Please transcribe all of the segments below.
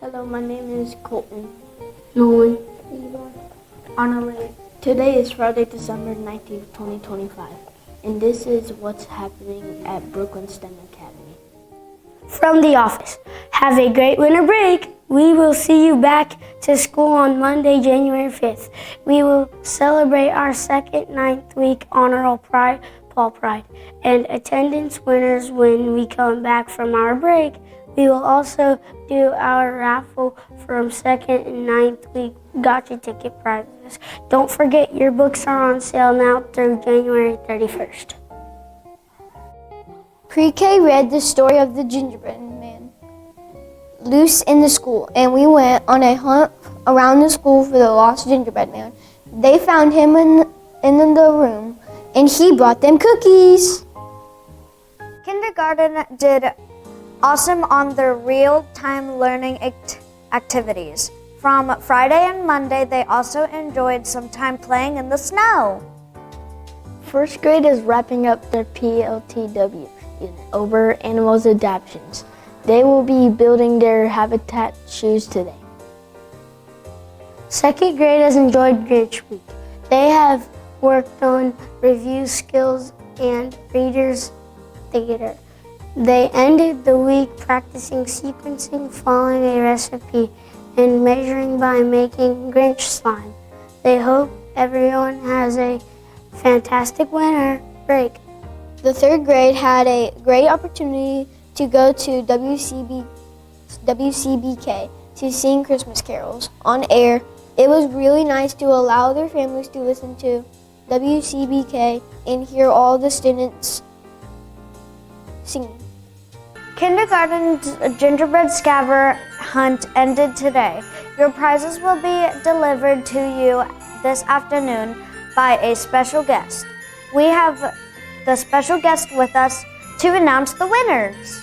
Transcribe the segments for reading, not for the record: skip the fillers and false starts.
Hello, my name is Colton. Nolan. Annalie. Today is Friday, December 19th, 2025, and this is what's happening at Brooklyn STEM Academy. From the office, have a great winter break. We will see you back to school on Monday, January 5th. We will celebrate our second 9th week honor roll Paul Pride, and attendance winners when we come back from our break. We will also do our raffle from second and 9th week gotcha ticket prizes. Don't forget your books are on sale now through January 31st. Pre-K read the story of the gingerbread man loose in the school, and we went on a hunt around the school for the lost gingerbread man. They found him in the room, and he brought them cookies. Kindergarten did awesome on their real-time learning activities. From Friday and Monday, they also enjoyed some time playing in the snow. First grade is wrapping up their PLTW unit over animals adoptions. They will be building their habitat shoes today. Second grade has enjoyed Grinch Week. They have worked on review skills and readers theater. They ended the week practicing sequencing, following a recipe, and measuring by making Grinch slime. They hope everyone has a fantastic winter break. The third grade had a great opportunity to go to WCBK to sing Christmas carols on air. It was really nice to allow their families to listen to WCBK and hear all the students singing. Kindergarten's gingerbread scavenger hunt ended today. Your prizes will be delivered to you this afternoon by a special guest. We have the special guest with us to announce the winners.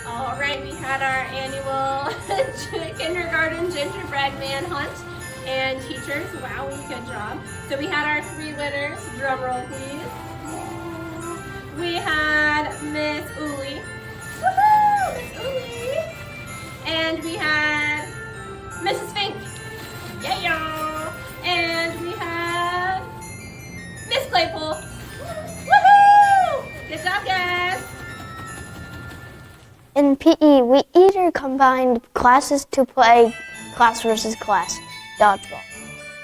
All right, we had our annual kindergarten gingerbread man hunt, and teachers, wow, good job. So we had our 3 winners. Drum roll, please. We had Miss Uli. Woohoo! Miss Uli. And we had Mrs. Fink. Yeah, y'all. And we had Miss Claypool. Woohoo! Good job, guys. In PE, we either combined classes to play class versus class dodgeball,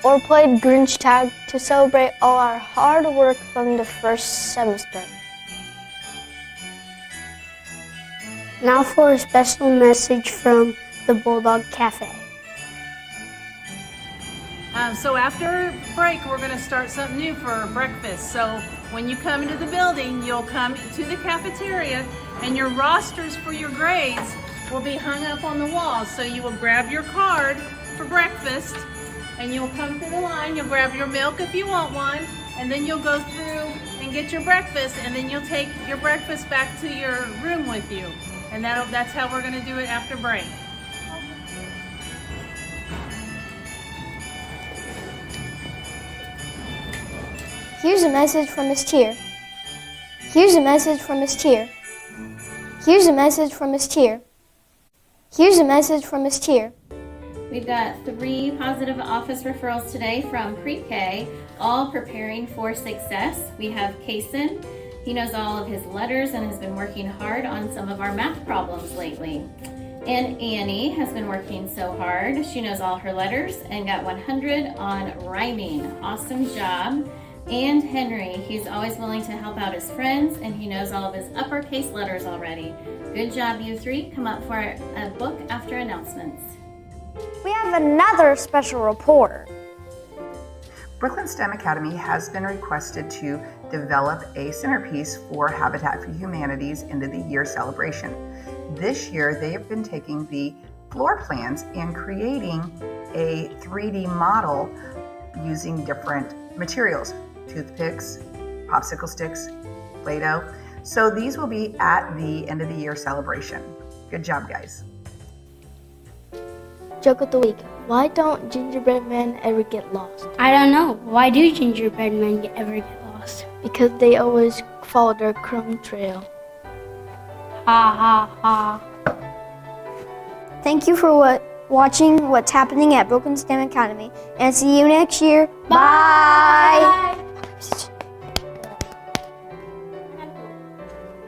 or played Grinch tag to celebrate all our hard work from the first semester. Now for a special message from the Bulldog Cafe. So after break, we're going to start something new for breakfast. So when you come into the building, you'll come to the cafeteria, and your rosters for your grades will be hung up on the walls. So you will grab your card for breakfast, and you'll come through the line. You'll grab your milk if you want one, and then you'll go through and get your breakfast, and then you'll take your breakfast back to your room with you. And that's how we're going to do it after break. Here's a message from Miss Cheer. Here's a message from Miss Cheer. Here's a message from Miss Cheer. Here's a message from Miss Cheer. We've got 3 positive office referrals today from pre-K, all preparing for success. We have Kaysen. He knows all of his letters and has been working hard on some of our math problems lately. And Annie has been working so hard. She knows all her letters and got 100 on rhyming. Awesome job. And Henry, he's always willing to help out his friends, and he knows all of his uppercase letters already. Good job, you 3. Come up for a book after announcements. We have another special report. Brooklyn STEM Academy has been requested to develop a centerpiece for Habitat for Humanity's end of the year celebration. This year, they have been taking the floor plans and creating a 3D model using different materials, toothpicks, popsicle sticks, Play-Doh. So these will be at the end of the year celebration. Good job, guys. Joke of the week. Why don't gingerbread men ever get lost? I don't know. Why do gingerbread men ever get lost? Because they always follow their crumb trail. Ha ha ha. Thank you for watching what's happening at Brooklyn STEM Academy, and see you next year. Bye.